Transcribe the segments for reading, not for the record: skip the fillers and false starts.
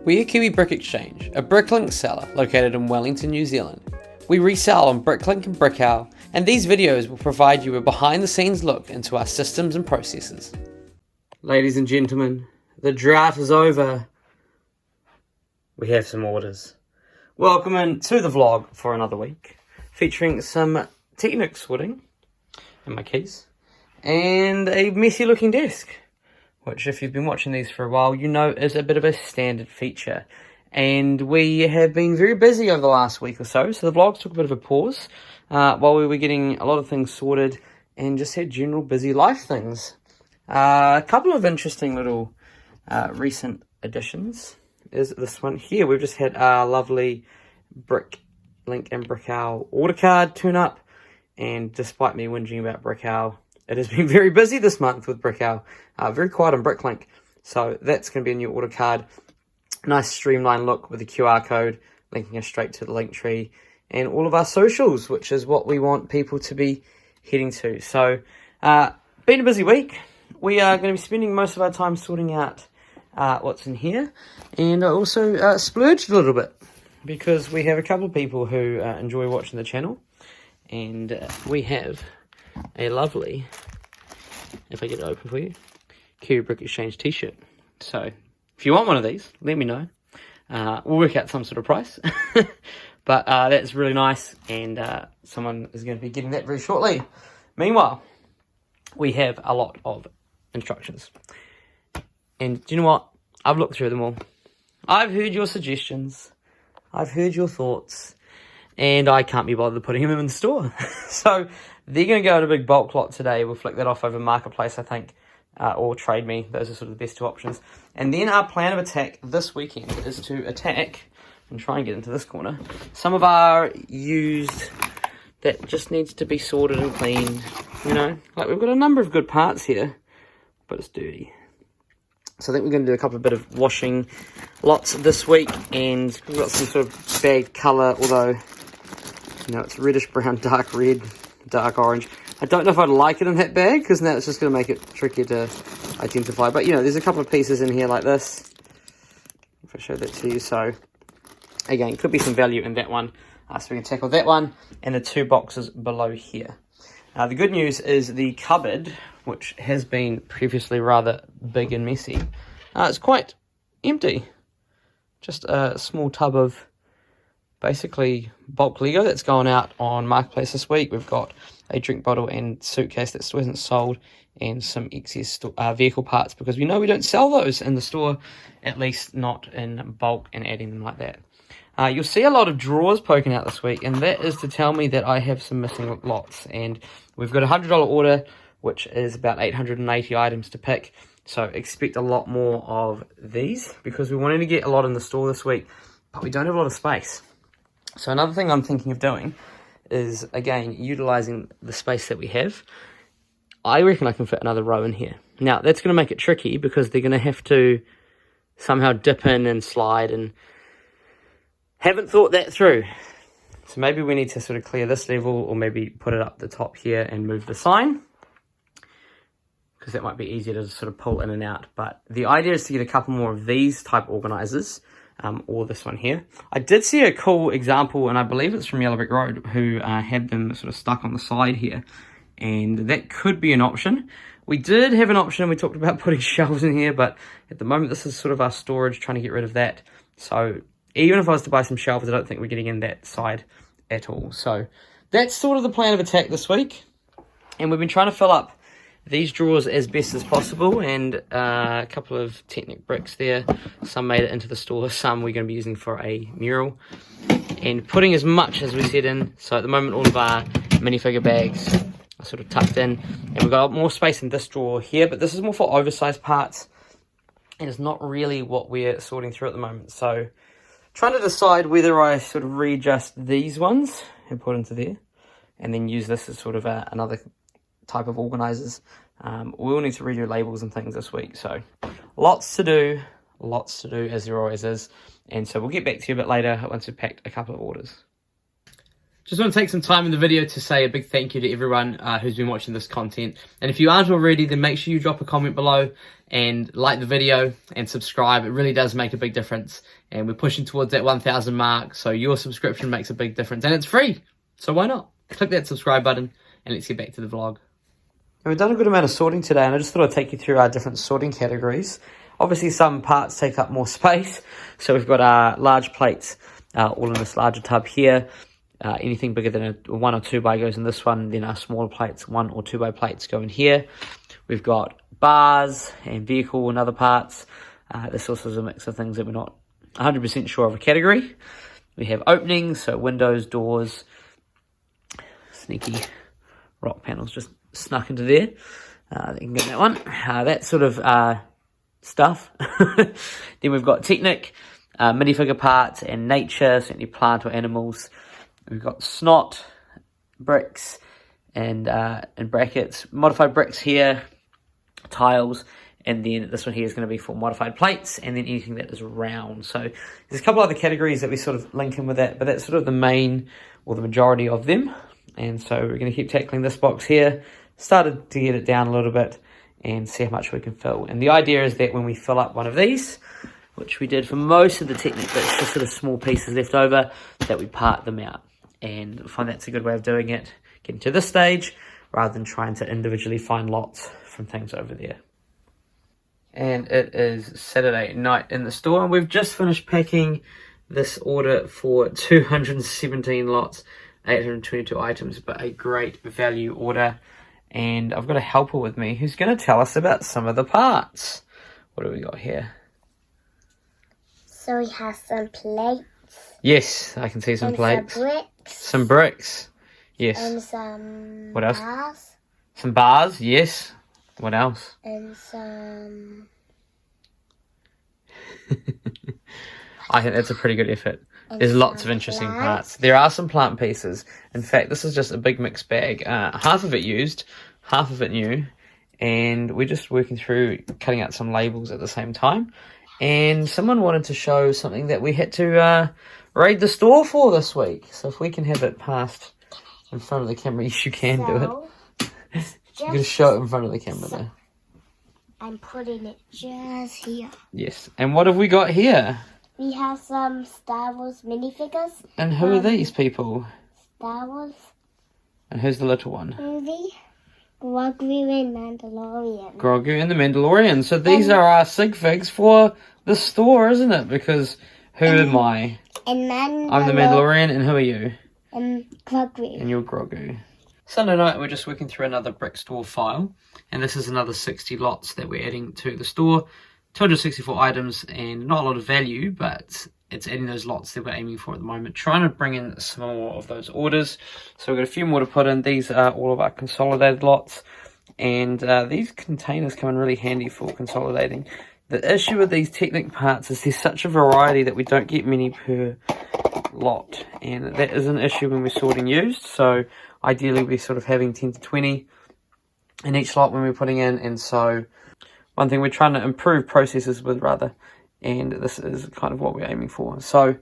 We are Kiwi Brick Exchange, a BRICKLINK seller located in Wellington, New Zealand. We resell on BRICKLINK and BrickOwl, and these videos will provide you a behind-the-scenes look into our systems and processes. Ladies and gentlemen, the drought is over. We have some orders. Welcome in to the vlog for another week, featuring some Technic sorting and my keys, and a messy looking desk, which if you've been watching these for a while, you know is a bit of a standard feature. And we have been very busy over the last week or so the vlogs took a bit of a pause while we were getting a lot of things sorted and just had general busy life things. A couple of interesting little recent additions is this one here. We've just had our lovely BRICKLINK and BrickOwl order card turn up, and despite me whinging about BrickOwl, it has been very busy this month with BrickOwl. Very quiet on BRICKLINK. So that's going to be a new order card. Nice streamlined look with the QR code linking us straight to the link tree and all of our socials, which is what we want people to be heading to. So been a busy week. We are going to be spending most of our time sorting out what's in here, and I also splurged a little bit because we have a couple of people who enjoy watching the channel, and we have a lovely, if I get it open for you, Kiwi Brick Exchange t-shirt. So if you want one of these, let me know. We'll work out some sort of price. But that's really nice, and someone is going to be getting that very shortly. Meanwhile, we have a lot of instructions. And do you know what? I've looked through them all. I've heard your suggestions. I've heard your thoughts. And I can't be bothered putting them in the store. So they're going to go at a big bulk lot today. We'll flick that off over Marketplace, I think, or TradeMe. Those are sort of the best two options. And then our plan of attack this weekend is to attack, and try and get into this corner, some of our used that just needs to be sorted and cleaned. You know, like we've got a number of good parts here, but it's dirty. So I think we're going to do a couple of bit of washing lots this week, and we've got some sort of bad colour, although, you know, it's reddish brown, dark red, dark orange. I don't know if I'd like it in that bag, because now it's just going to make it trickier to identify. But, you know, there's a couple of pieces in here like this, if I show that to you. So, again, could be some value in that one. So we can tackle that one and the two boxes below here. The good news is the cupboard, which has been previously rather big and messy, it's quite empty. Just a small tub of basically bulk Lego that's going out on Marketplace this week. We've got a drink bottle and suitcase that still hasn't sold, and some excess vehicle parts, because we know we don't sell those in the store, at least not in bulk and adding them like that. You'll see a lot of drawers poking out this week, and that is to tell me that I have some missing lots. And we've got a $100 order, which is about 880 items to pick. So expect a lot more of these, because we wanted to get a lot in the store this week, but we don't have a lot of space. So another thing I'm thinking of doing is, again, utilizing the space that we have. I reckon I can fit another row in here. Now, that's going to make it tricky, because they're going to have to somehow dip in and slide, and haven't thought that through. So maybe we need to sort of clear this level, or maybe put it up the top here and move the sign, because that might be easier to sort of pull in and out. But the idea is to get a couple more of these type organizers, or this one here. I did see a cool example, and I believe it's from Yellow Brick Road, who had them sort of stuck on the side here, and that could be an option. We did have an option, we talked about putting shelves in here, but at the moment this is sort of our storage, trying to get rid of that. So even if I was to buy some shelves, I don't think we're getting in that side at all. So that's sort of the plan of attack this week, and we've been trying to fill up these drawers as best as possible, and a couple of Technic bricks there. Some made it into the store, some we're going to be using for a mural, and putting as much as we said in. So at the moment all of our minifigure bags are sort of tucked in, and we've got more space in this drawer here, but this is more for oversized parts, and it's not really what we're sorting through at the moment. So trying to decide whether I sort of readjust these ones and put into there, and then use this as sort of another type of organizers. We'll need to redo labels and things this week, so lots to do as there always is. And so we'll get back to you a bit later once we've packed a couple of orders. Just want to take some time in the video to say a big thank you to everyone who's been watching this content. And if you aren't already, then make sure you drop a comment below and like the video and subscribe. It really does make a big difference. And we're pushing towards that 1,000 mark, so your subscription makes a big difference. And it's free, so why not? Click that subscribe button and let's get back to the vlog. And we've done a good amount of sorting today, and I just thought I'd take you through our different sorting categories. Obviously, some parts take up more space, so we've got our large plates all in this larger tub here. Anything bigger than a 1 or 2 by goes in this one, then our smaller plates, 1 or 2 by plates, go in here. We've got bars and vehicle and other parts. This also is a mix of things that we're not 100% sure of a category. We have openings, so windows, doors, sneaky rock panels just snuck into there. You can get that one. That sort of stuff. Then we've got Technic, minifigure parts, and nature, certainly plant or animals. We've got snot, bricks, and brackets, modified bricks here, tiles, and then this one here is going to be for modified plates, and then anything that is round. So there's a couple other categories that we sort of link in with that, but that's sort of the main or the majority of them. And so we're going to keep tackling this box here, started to get it down a little bit and see how much we can fill. And the idea is that when we fill up one of these, which we did for most of the Technic bits, just sort of small pieces left over, that we part them out. And I find that's a good way of doing it, getting to this stage, rather than trying to individually find lots from things over there. And it is Saturday night in the store, and we've just finished packing this order for 217 lots, 822 items, but a great value order. And I've got a helper with me who's going to tell us about some of the parts. What do we got here? So we have some plates. Yes, I can see some plates. Some bricks. Some bricks. Yes. And some what else? bars. Some bars, yes. What else? And some... I think that's a pretty good effort. There's lots of interesting parts. There are some plant pieces. In fact, this is just a big mixed bag. Half of it used, half of it new. And we're just working through cutting out some labels at the same time. And someone wanted to show something that we had to raid the store for this week. So if we can have it passed in front of the camera, yes, you can do it. You're going to show it in front of the camera there. I'm putting it just here. Yes. And what have we got here? We have some Star Wars minifigures. And who are these people? Star Wars. And who's the little one? Movie. Grogu and Mandalorian. Grogu and the Mandalorian. So these are our sig figs for the store, isn't it? Because who am I? And I'm the Mandalorian, and who are you? And Grogu. And you're Grogu. Sunday night, we're just working through another brick store file. And this is another 60 lots that we're adding to the store. 264 items, and not a lot of value, but it's adding those lots that we're aiming for at the moment. Trying to bring in some more of those orders. So we've got a few more to put in. These are all of our consolidated lots. And these containers come in really handy for consolidating. The issue with these Technic parts is there's such a variety that we don't get many per lot. And that is an issue when we're sorting used. So ideally we're sort of having 10 to 20 in each lot when we're putting in. And so one thing we're trying to improve processes with, rather, and this is kind of what we're aiming for. So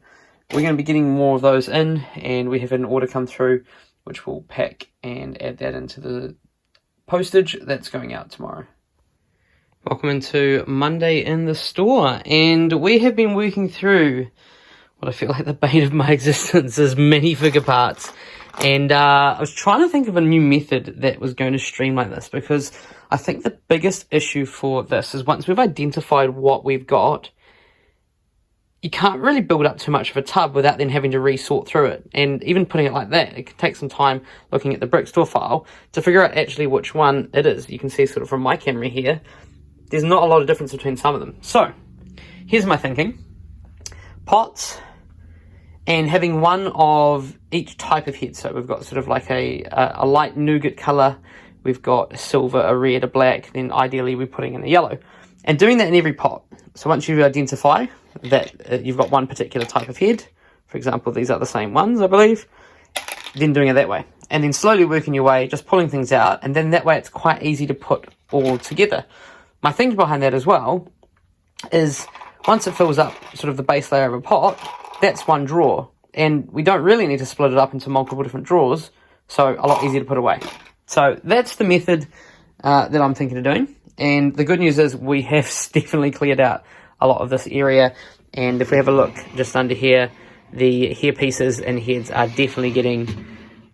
we're going to be getting more of those in, and we have an order come through which we'll pack and add that into the postage that's going out tomorrow. Welcome into Monday in the store, and we have been working through what I feel like the bane of my existence is minifigure parts. And I was trying to think of a new method that was going to streamline this, because I think the biggest issue for this is once we've identified what we've got, you can't really build up too much of a tub without then having to resort through it. And even putting it like that, it can take some time looking at the brick store file to figure out actually which one it is. You can see sort of from my camera here, there's not a lot of difference between some of them. So here's my thinking. Pots, and having one of each type of head. So we've got sort of like a light nougat colour, we've got a silver, a red, a black, then ideally we're putting in a yellow. And doing that in every pot. So once you identify that you've got one particular type of head, for example, these are the same ones, I believe, then doing it that way. And then slowly working your way, just pulling things out, and then that way it's quite easy to put all together. My thinking behind that as well is once it fills up sort of the base layer of a pot, that's one drawer. and we don't really need to split it up into multiple different drawers, so a lot easier to put away. So that's the method that I'm thinking of doing, and the good news is we have definitely cleared out a lot of this area, and if we have a look just under here, the hair pieces and heads are definitely getting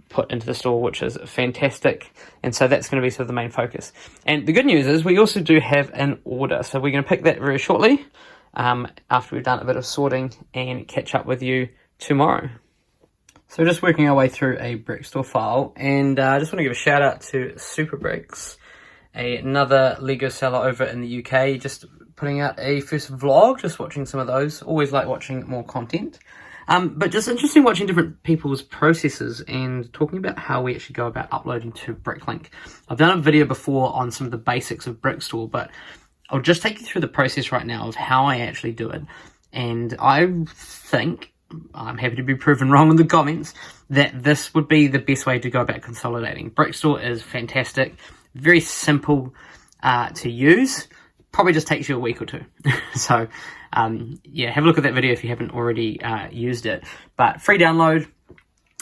put into the store, which is fantastic, and so that's going to be sort of the main focus. And the good news is we also do have an order, so we're going to pick that very shortly after we've done a bit of sorting and catch up with you tomorrow. So just working our way through a brick store file, and I just want to give a shout out to Super Bricks, another Lego seller over in the UK, just putting out a first vlog, just watching some of those. Always like watching more content. But just interesting watching different people's processes and talking about how we actually go about uploading to BRICKLINK. I've done a video before on some of the basics of Brick Store, but I'll just take you through the process right now of how I actually do it. And I think, I'm happy to be proven wrong in the comments, that this would be the best way to go about consolidating. Brick Store is fantastic, very simple to use. Probably just takes you a week or two. So yeah, have a look at that video if you haven't already used it. But free download,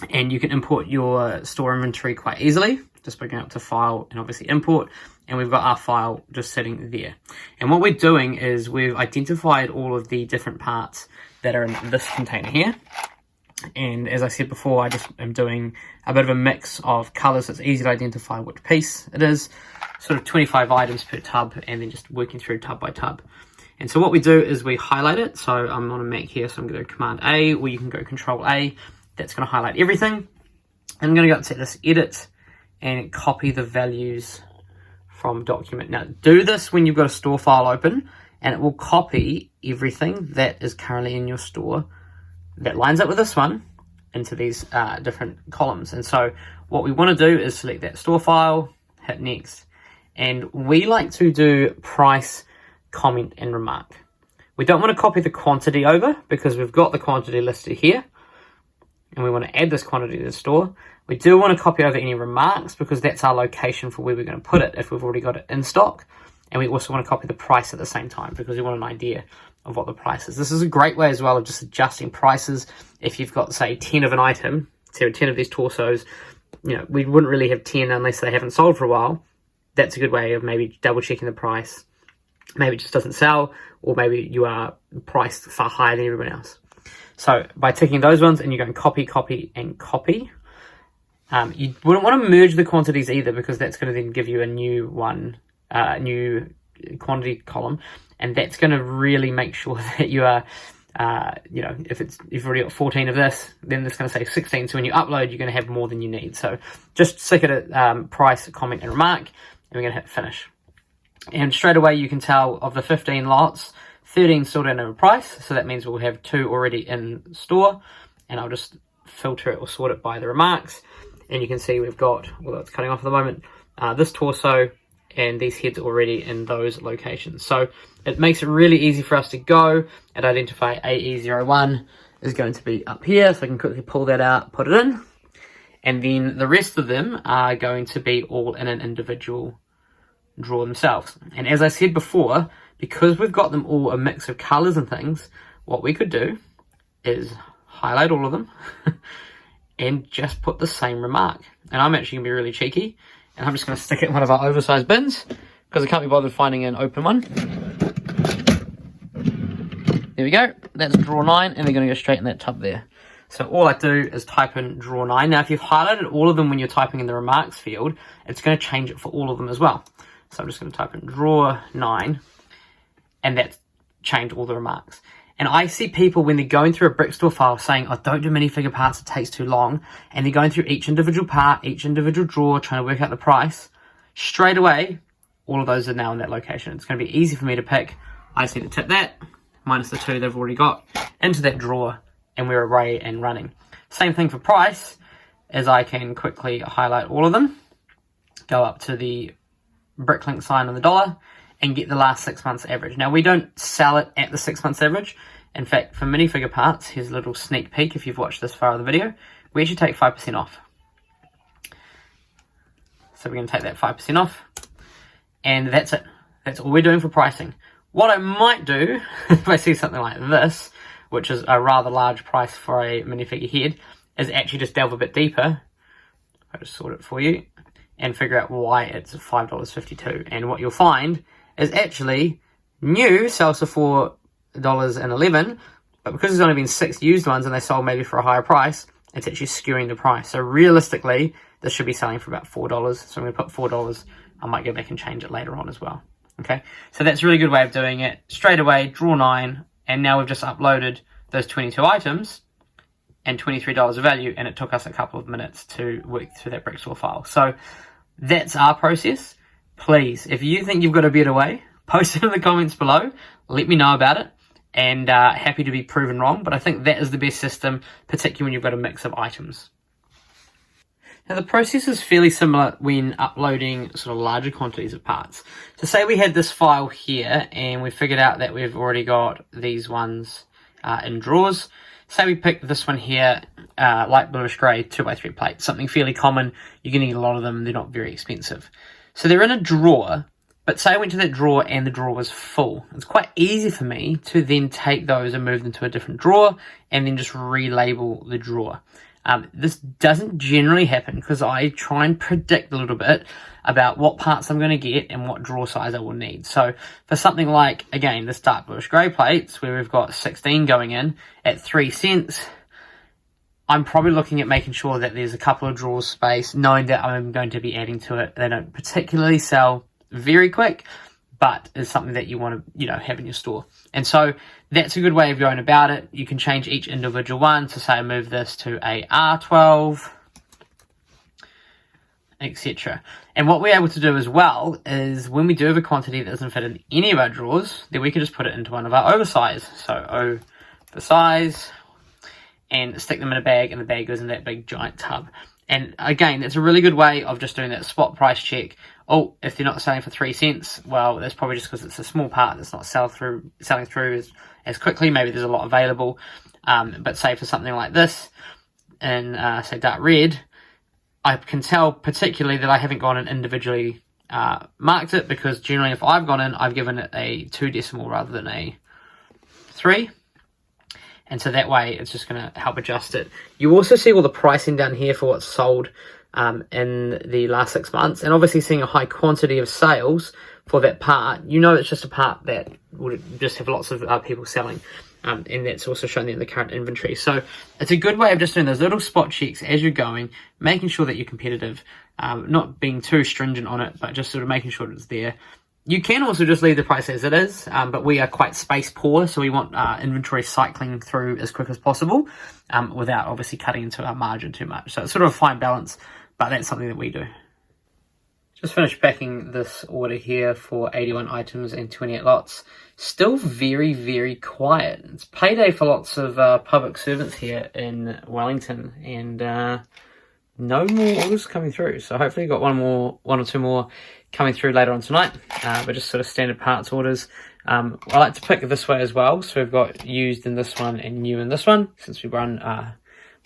and you can import your store inventory quite easily just by going up to file and obviously import, and we've got our file just sitting there. And what we're doing is we've identified all of the different parts that are in this container here. And as I said before, I just am doing a bit of a mix of colors so it's easy to identify which piece it is. Sort of 25 items per tub, and then just working through tub by tub. And so what we do is we highlight it. So I'm on a Mac here, so I'm going to Command A, or you can go Control A. That's going to highlight everything. I'm going to go up to this edit and copy the values from document. Now do this when you've got a store file open, and it will copy everything that is currently in your store that lines up with this one into these different columns. And so what we want to do is select that store file, hit next. And we like to do price, comment, and remark. We don't want to copy the quantity over because we've got the quantity listed here, and we want to add this quantity to the store. We do want to copy over any remarks because that's our location for where we're going to put it if we've already got it in stock. And we also want to copy the price at the same time because we want an idea of what the price is. This is a great way as well of just adjusting prices. If you've got, say, 10 of an item, so 10 of these torsos, you know, we wouldn't really have 10 unless they haven't sold for a while. That's a good way of maybe double checking the price. Maybe it just doesn't sell, or maybe you are priced far higher than everyone else. So by ticking those ones and you're going copy, copy, and copy, you wouldn't want to merge the quantities either because that's going to then give you a new one, new quantity column, and that's going to really make sure that you are, you know, if you've already got 14 of this, then it's going to say 16. So when you upload, you're going to have more than you need. So just stick it at price, comment, and remark, and we're going to hit finish. And straight away you can tell of the 15 lots, 13 still don't have a price, so that means we'll have 2 already in store. And I'll just filter it or sort it by the remarks, and you can see we've got, well, it's cutting off at the moment, this torso and these heads already in those locations. So it makes it really easy for us to go and identify AE01 is going to be up here, so I can quickly pull that out, put it in, and then the rest of them are going to be all in an individual drawer themselves. And as I said before, because we've got them all a mix of colors and things, what we could do is highlight all of them and just put the same remark. And I'm actually gonna be really cheeky, and I'm just gonna stick it in one of our oversized bins because I can't be bothered finding an open one. There we go, that's drawer 9, and they're gonna go straight in that tub there. So all I do is type in drawer 9. Now if you've highlighted all of them when you're typing in the remarks field, it's gonna change it for all of them as well. So I'm just going to type in drawer 9, and that's changed all the remarks. And I see people when they're going through a brick store file saying, oh, don't do minifigure parts, it takes too long. And they're going through each individual part, each individual drawer, trying to work out the price. Straight away, all of those are now in that location. It's going to be easy for me to pick. I just need to tip that, minus the 2 they've already got, into that drawer, and we're array and running. Same thing for price, as I can quickly highlight all of them, go up to the BRICKLINK sign on the dollar, and get the last 6 months average. Now we don't sell it at the 6 months average. In fact, for minifigure parts, here's a little sneak peek if you've watched this far of the video, we actually take 5% off. So we're going to take that 5% off, and that's it. That's all we're doing for pricing. What I might do, if I see something like this, which is a rather large price for a minifigure head, is actually just delve a bit deeper. I'll just sort it for you and figure out why it's $5.52. And what you'll find is actually new sells for $4.11, but because there's only been 6 used ones and they sold maybe for a higher price, it's actually skewing the price. So realistically, this should be selling for about $4. So I'm going to put $4. I might go back and change it later on as well. Okay, so that's a really good way of doing it. Straight away, draw 9, and now we've just uploaded those 22 items and $23 of value, and it took us a couple of minutes to work through that BrickStore file. So that's our process. Please, if you think you've got a better way, post it in the comments below. Let me know about it, and happy to be proven wrong, but I think that is the best system, particularly when you've got a mix of items. Now the process is fairly similar when uploading sort of larger quantities of parts. So say we had this file here and we figured out that we've already got these ones in drawers. Say we pick this one here, light bluish grey 2x3 plate, something fairly common. You're going to get a lot of them, they're not very expensive. So they're in a drawer, but say I went to that drawer and the drawer was full. It's quite easy for me to then take those and move them to a different drawer and then just relabel the drawer. This doesn't generally happen because I try and predict a little bit about what parts I'm going to get and what drawer size I will need. So for something like, again, this dark bluish grey plates where we've got 16 going in at 3 cents, I'm probably looking at making sure that there's a couple of drawers space, knowing that I'm going to be adding to it. They don't particularly sell very quick, but it's something that you want to, have in your store. And so that's a good way of going about it. You can change each individual one. So say I move this to a R12, etc. And what we're able to do as well is when we do have a quantity that doesn't fit in any of our drawers, then we can just put it into one of our oversize. So oversize, and stick them in a bag, and the bag goes in that big giant tub. And again, it's a really good way of just doing that spot price check. Oh, if they're not selling for 3 cents, well, that's probably just because it's a small part that's not selling through as quickly. Maybe there's a lot available. But say for something like this, in say dark red, I can tell particularly that I haven't gone and individually marked it, because generally if I've gone in, I've given it a 2 decimal rather than a 3. And so that way it's just going to help adjust it. You also see all the pricing down here for what's sold in the last 6 months. And obviously seeing a high quantity of sales for that part, it's just a part that would just have lots of people selling. And that's also shown there in the current inventory. So it's a good way of just doing those little spot checks as you're going, making sure that you're competitive, not being too stringent on it, but just sort of making sure it's there. You can also just leave the price as it is, but we are quite space poor, so we want inventory cycling through as quick as possible without obviously cutting into our margin too much. So it's sort of a fine balance, but that's something that we do. Just finished packing this order here for 81 items and 28 lots. Still very, very quiet. It's payday for lots of public servants here in Wellington, and no more orders coming through. So hopefully got one or two more coming through later on tonight, but just sort of standard parts orders. I like to pick this way as well. So we've got used in this one and new in this one, since we run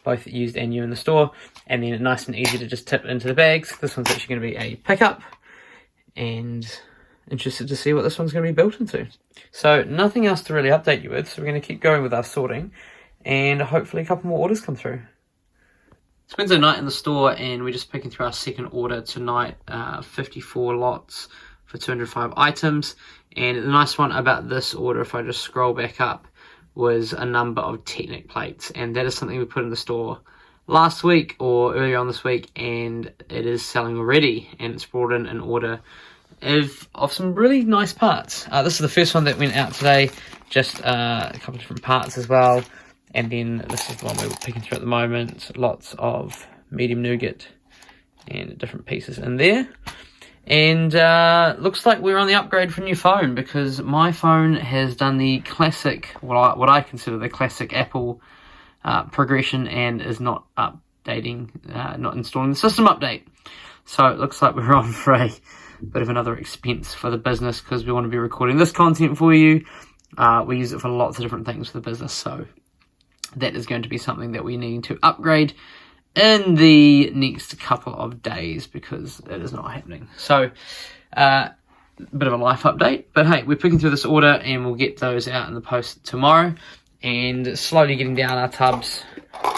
both used and new in the store, and then nice and easy to just tip into the bags. This one's actually going to be a pickup, and interested to see what this one's going to be built into. So nothing else to really update you with, so we're going to keep going with our sorting, and hopefully a couple more orders come through. It's Wednesday night in the store, and we're just picking through our second order tonight, 54 lots for 205 items. And the nice one about this order, if I just scroll back up, was a number of Technic plates, and that is something we put in the store last week or earlier on this week, and it is selling already, and it's brought in an order of some really nice parts. This is the first one that went out today, just a couple of different parts as well. And then this is the one we're picking through at the moment. Lots of medium nougat and different pieces in there. And looks like we're on the upgrade for a new phone, because my phone has done the classic, what I consider the classic Apple progression, and is not updating, not installing the system update. So it looks like we're on for a bit of another expense for the business, because we want to be recording this content for you. We use it for lots of different things for the business, so that is going to be something that we need to upgrade in the next couple of days, because it is not happening. So, a bit of a life update. But hey, we're picking through this order, and we'll get those out in the post tomorrow. and slowly getting down our tubs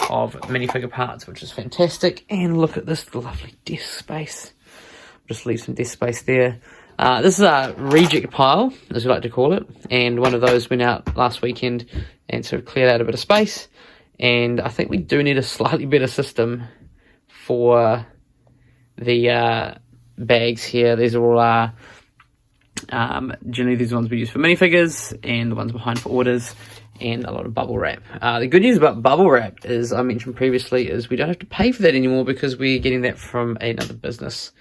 of minifigure parts, which is fantastic. And look at this lovely desk space. Just leave some desk space there. This is a reject pile, as we like to call it, and one of those went out last weekend and sort of cleared out a bit of space. And I think we do need a slightly better system for the bags here. These are all generally these ones we use for minifigures, and the ones behind for orders, and a lot of bubble wrap. The good news about bubble wrap, as I mentioned previously, is we don't have to pay for that anymore because we're getting that from another business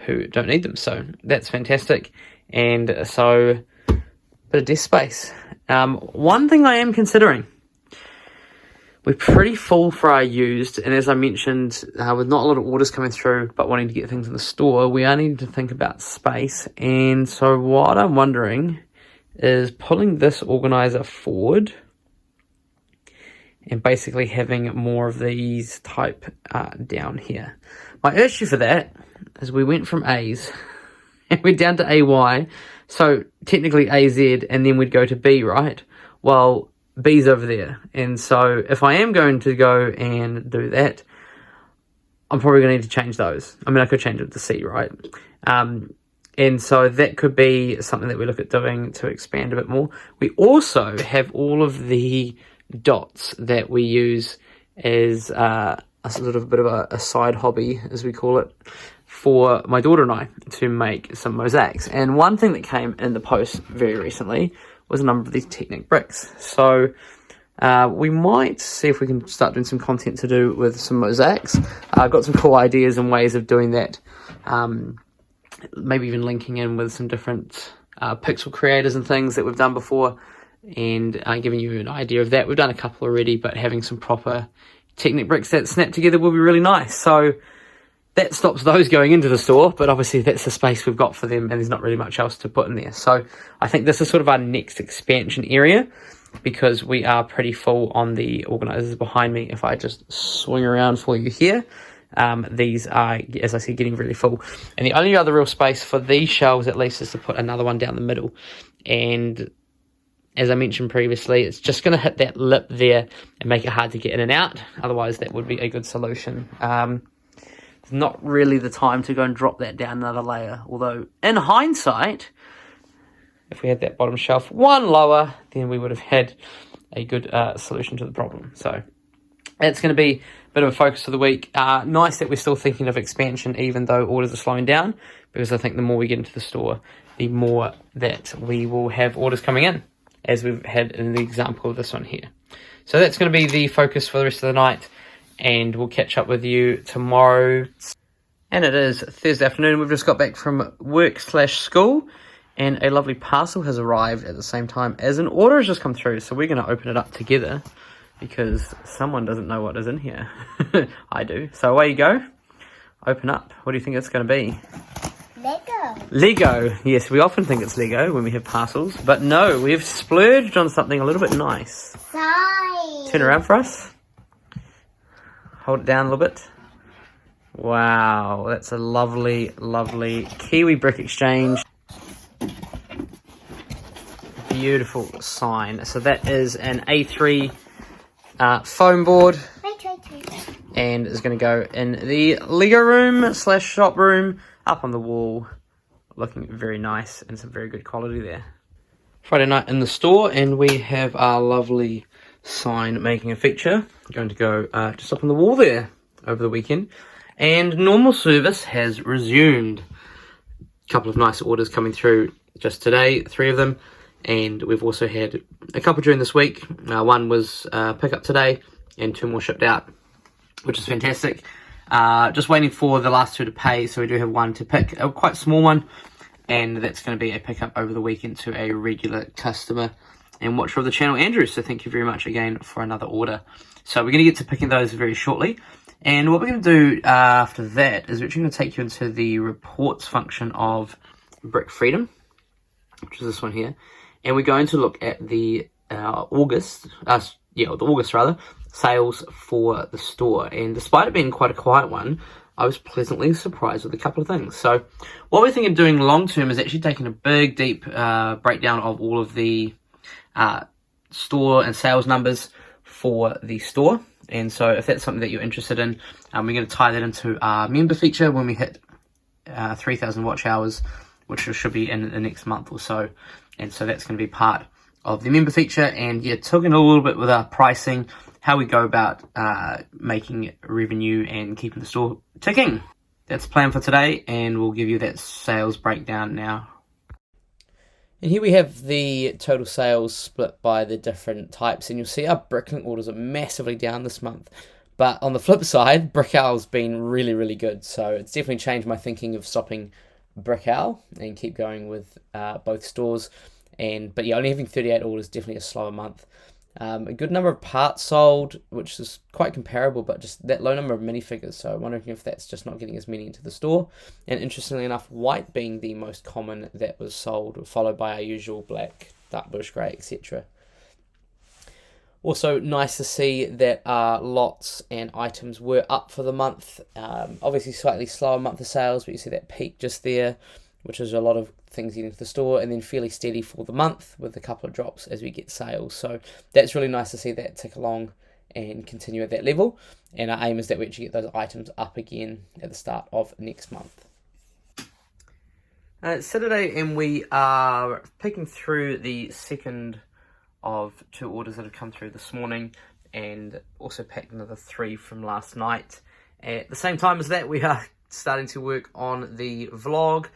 who don't need them. So that's fantastic. And so bit of desk space. One thing I am considering, we're pretty full for our used, and as I mentioned, with not a lot of orders coming through but wanting to get things in the store, we are needing to think about space. And so what I'm wondering is pulling this organizer forward and basically having more of these type down here. My issue for that is we went from A's and we're down to AY, so technically AZ, and then we'd go to B, right? Well, B's over there, and so if I am going to go and do that, I'm probably going to need to change those. I mean, I could change it to C, right? And so that could be something that we look at doing to expand a bit more. We also have all of the dots that we use as a sort of bit of a side hobby, as we call it, for my daughter and I to make some mosaics. And one thing that came in the post very recently was a number of these Technic bricks. So we might see if we can start doing some content to do with some mosaics. I've got some cool ideas and ways of doing that. Maybe even linking in with some different pixel creators and things that we've done before, and giving you an idea of that. We've done a couple already, but having some proper Technic bricks that snap together will be really nice. So that stops those going into the store, but obviously that's the space we've got for them, and there's not really much else to put in there. So I think this is sort of our next expansion area, because we are pretty full on the organizers behind me. If I just swing around for you here, these are, as I said, getting really full. And the only other real space for these shelves, at least, is to put another one down the middle. And as I mentioned previously, it's just going to hit that lip there and make it hard to get in and out. Otherwise, that would be a good solution. It's not really the time to go and drop that down another layer. Although, in hindsight, if we had that bottom shelf one lower, then we would have had a good solution to the problem. So that's going to be a bit of a focus for the week. Nice that we're still thinking of expansion, even though orders are slowing down, because I think the more we get into the store, the more that we will have orders coming in, as we've had in the example of this one here. So that's going to be the focus for the rest of the night, and we'll catch up with you tomorrow. And it is Thursday afternoon. We've just got back from work/school, and a lovely parcel has arrived at the same time as an order has just come through. So we're going to open it up together, because someone doesn't know what is in here. I do. So away you go. Open up. What do you think it's going to be? Lego. Yes, we often think it's Lego when we have parcels, but no, we've splurged on something a little bit nice. Sorry. Turn around for us. Hold it down a little bit. Wow, that's a lovely, lovely Kiwi Brick Exchange. Beautiful sign. So that is an A3 foam board. Wait. And is going to go in the Lego room/shop room, up on the wall. Looking very nice, and some very good quality there. Friday night in the store, and we have our lovely sign making a feature. Going to go just up on the wall there over the weekend. And normal service has resumed. A couple of nice orders coming through just today, 3 of them. And we've also had a couple during this week. One was pick up today, and 2 more shipped out, which is fantastic. Just waiting for the last 2 to pay, so we do have one to pick, a quite small one, and that's going to be a pickup over the weekend to a regular customer and watcher of the channel, Andrew. So thank you very much again for another order. So we're going to get to picking those very shortly, and what we're going to do after that is we're actually going to take you into the reports function of Brick Freedom, which is this one here, and we're going to look at the August sales for the store. And despite it being quite a quiet one, I was pleasantly surprised with a couple of things. So what we're thinking of doing long term is actually taking a big deep breakdown of all of the store and sales numbers for the store. And so if that's something that you're interested in, we're going to tie that into our member feature when we hit 3,000 watch hours, which should be in the next month or so. And so that's going to be part of the member feature. And yeah, talking a little bit with our pricing, how we go about making revenue and keeping the store ticking. That's the plan for today, and we'll give you that sales breakdown now. And here we have the total sales split by the different types, and you'll see our BRICKLINK orders are massively down this month. But on the flip side, BrickOwl's been really, really good. So it's definitely changed my thinking of stopping BrickOwl and keep going with both stores. But yeah, only having 38 orders, definitely a slower month. A good number of parts sold, which is quite comparable, but just that low number of minifigures. So I'm wondering if that's just not getting as many into the store. And interestingly enough, white being the most common that was sold, followed by our usual black, dark bush grey, etc. Also nice to see that our lots and items were up for the month. Obviously slightly slower month of sales, but you see that peak just there, which is a lot of things getting to the store, and then fairly steady for the month with a couple of drops as we get sales. So that's really nice to see that tick along and continue at that level. And our aim is that we actually get those items up again at the start of next month. It's Saturday, and we are picking through the second of 2 orders that have come through this morning, and also packed another 3 from last night. At the same time as that, we are starting to work on the vlog,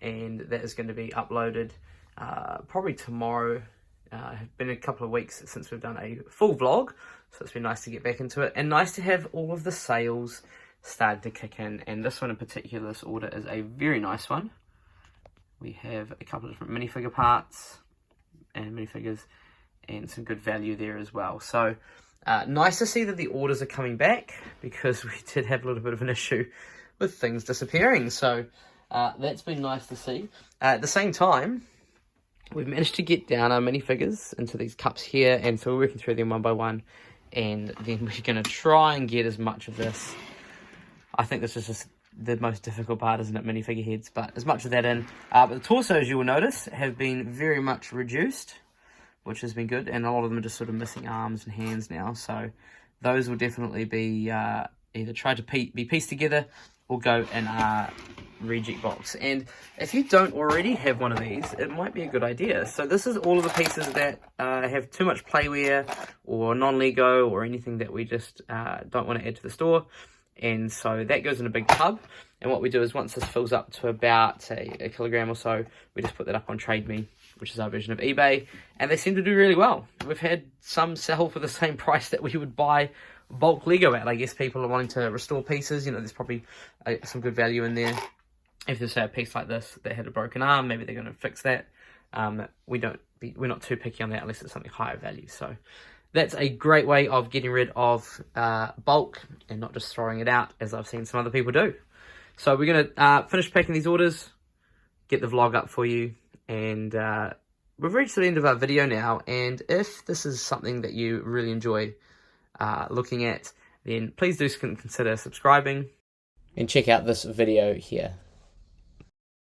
and that is going to be uploaded probably tomorrow. It's been a couple of weeks since we've done a full vlog, so it's been nice to get back into it, and nice to have all of the sales started to kick in. And this one in particular, this order is a very nice one. We have a couple of different minifigure parts and minifigures, and some good value there as well. So nice to see that the orders are coming back, because we did have a little bit of an issue with things disappearing. So that's been nice to see. At the same time, we've managed to get down our minifigures into these cups here, and so we're working through them one by one, and then we're going to try and get as much of this. I think this is just the most difficult part, isn't it, minifigure heads, but as much of that in. But the torsos, you will notice, have been very much reduced, which has been good, and a lot of them are just sort of missing arms and hands now, so those will definitely be either tried to be pieced together or go in a reject box. And if you don't already have one of these, it might be a good idea. So this is all of the pieces that have too much playware or non-Lego or anything that we just don't want to add to the store. And so that goes in a big tub, and what we do is once this fills up to about, say, a kilogram or so, we just put that up on TradeMe, which is our version of eBay, and they seem to do really well. We've had some sell for the same price that we would buy bulk Lego at. I guess people are wanting to restore pieces. You know, there's probably some good value in there. If there's, say, a piece like this that had a broken arm, maybe they're going to fix that. We're not too picky on that unless it's something higher value. So that's a great way of getting rid of bulk and not just throwing it out, as I've seen some other people do. So we're going to finish packing these orders, get the vlog up for you, and we've reached the end of our video now. And if this is something that you really enjoy looking at, then please do consider subscribing. And check out this video here.